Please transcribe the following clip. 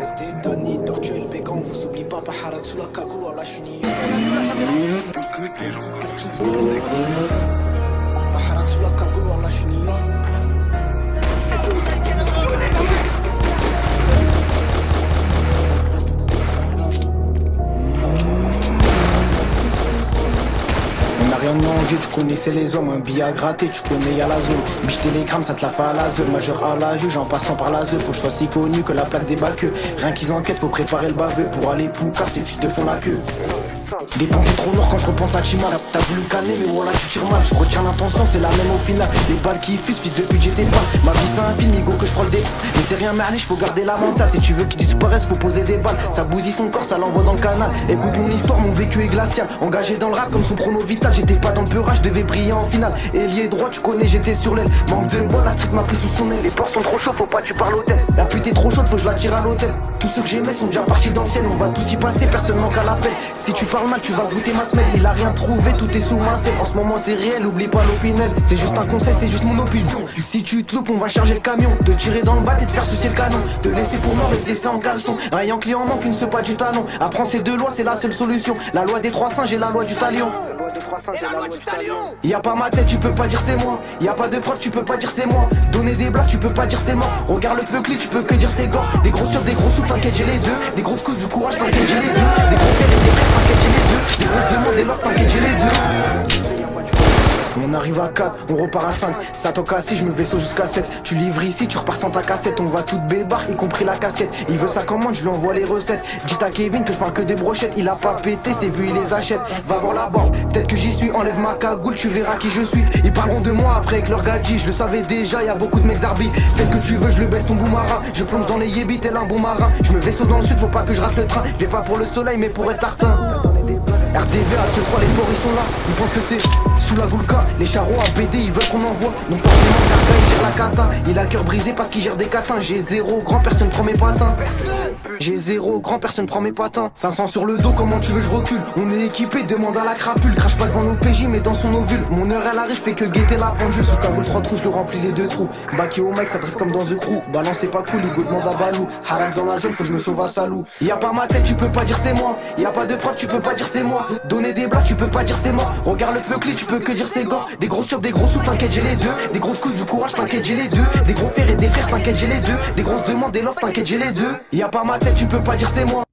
SD Dani, Tortue et le Bécan, on vous oublie pas, Harak sous la cagoule, Allah je suis ni Harak sous la cagoule, Allah je suis ni On n'a rien demandé, tu connaissais les hommes, un billet à gratter, tu connais y'a la zone. Biche télégramme, ça te la fait à la zone, majeur à la juge, en passant par la zone. Faut que je sois si connu que la plaque déballe que rien qu'ils enquêtent, faut préparer le baveux pour aller pour car ces fils de font la queue. Dépenser trop noir quand je repense à Chimar. T'as voulu me calmer mais voilà tu tires mal. Je retiens l'intention c'est la même au final. Les balles qui fusent fils de pute j'étais pas. Ma vie c'est un film Igo que je frôle des. Mais c'est rien merliche faut garder la mentale. Si tu veux qu'ils disparaissent faut poser des balles. Ça bousille son corps ça l'envoie dans le canal. Écoute mon histoire mon vécu est glacial. Engagé dans le rap comme son prono vital. J'étais pas dans le peurage je devais briller en finale. Ailier droit tu connais j'étais sur l'aile. Manque de bol la street m'a pris sous son aile. Les portes sont trop chaudes faut pas tu parles l'hôtel. La pute est trop chaude faut que je la tire à l'hôtel. Tous ceux que j'aimais sont déjà partis dans le ciel. On va tous y passer personne manque à l'appel. Si tu parles mal tu vas goûter ma semelle. Il a rien trouvé tout est sous ma selle. En ce moment c'est réel oublie pas l'opinel. C'est juste un conseil c'est juste mon opinion. Si tu te loupes on va charger le camion. Te tirer dans le bat et te faire sucer le canon. Te laisser pour mort et te laisser en caleçon. Un Yankee en manque une se pas du talon. Apprends ces deux lois c'est la seule solution. La loi des trois singes et la loi du talion. Et la loi du talion. Y'a pas ma tête tu peux pas dire c'est moi. Y'a pas de preuve tu peux pas dire c'est moi. Donner des blagues tu peux pas dire c'est mort. Regarde le peucli tu peux que dire c'est gore. Des grosses sur des gros sous t'inquiète j'ai les deux. Des grosses coups du courage t'inquiète j'ai les deux. Des gros frères et des frères t'inquiète j'ai les deux. Des grosses demandes et l'or t'inquiète j'ai les deux. On arrive à 4, on repart à 5. Ça toque à 6, je me vaisseau jusqu'à 7. Tu livres ici, tu repars sans ta cassette. On va tout bébar, y compris la casquette. Il veut sa commande, je lui envoie les recettes. Dis à Kevin que je parle que des brochettes. Il a pas pété, c'est vu, il les achète. Va voir la banque, peut-être que j'y suis. Enlève ma cagoule, tu verras qui je suis. Ils parleront de moi après avec leur gadget. Je le savais déjà, y a beaucoup de mecs zarbi. Fais ce que tu veux, je le baisse ton boomerang. Je plonge dans les yébis, tel un bon marin. Je me vaisseau dans le sud, faut pas que je rate le train. Je vais pas pour le soleil, mais pour être tartin. RDV à 2-3 les porcs ils sont là. Ils pensent que c'est sous la Goulka. Les charros à BD ils veulent qu'on envoie. Donc forcément Garga il gère la cata. Il a le cœur brisé parce qu'il gère des catins. J'ai zéro grand personne prend mes patins. J'ai zéro grand personne prend mes patins. 500 sur le dos comment tu veux je recule. On est équipé demande à la crapule. Crache pas devant l'OPJ mais dans son ovule. Mon heure elle arrive fait que guetter la pendule. Sous cagoule 3 trous je le remplis les 2 trous. Baqué au mec ça drive comme dans The Crew. Balance c'est pas cool il demande à Balou. Harak dans la zone faut que je me sauve à Salou. Y'a pas ma tête tu peux pas dire c'est moi. Y'a pas de preuve tu peux pas dire c'est moi. Donner des blagues tu peux pas dire c'est mort. Regarde le peucli tu peux que dire c'est gore. Des grosses chopes des gros sous t'inquiète j'ai les deux. Des grosses coups du courage t'inquiète j'ai les deux. Des gros frères et des frères t'inquiète j'ai les deux. Des grosses demandes et l'offre t'inquiète j'ai les deux. Y'a pas ma tête tu peux pas dire c'est moi.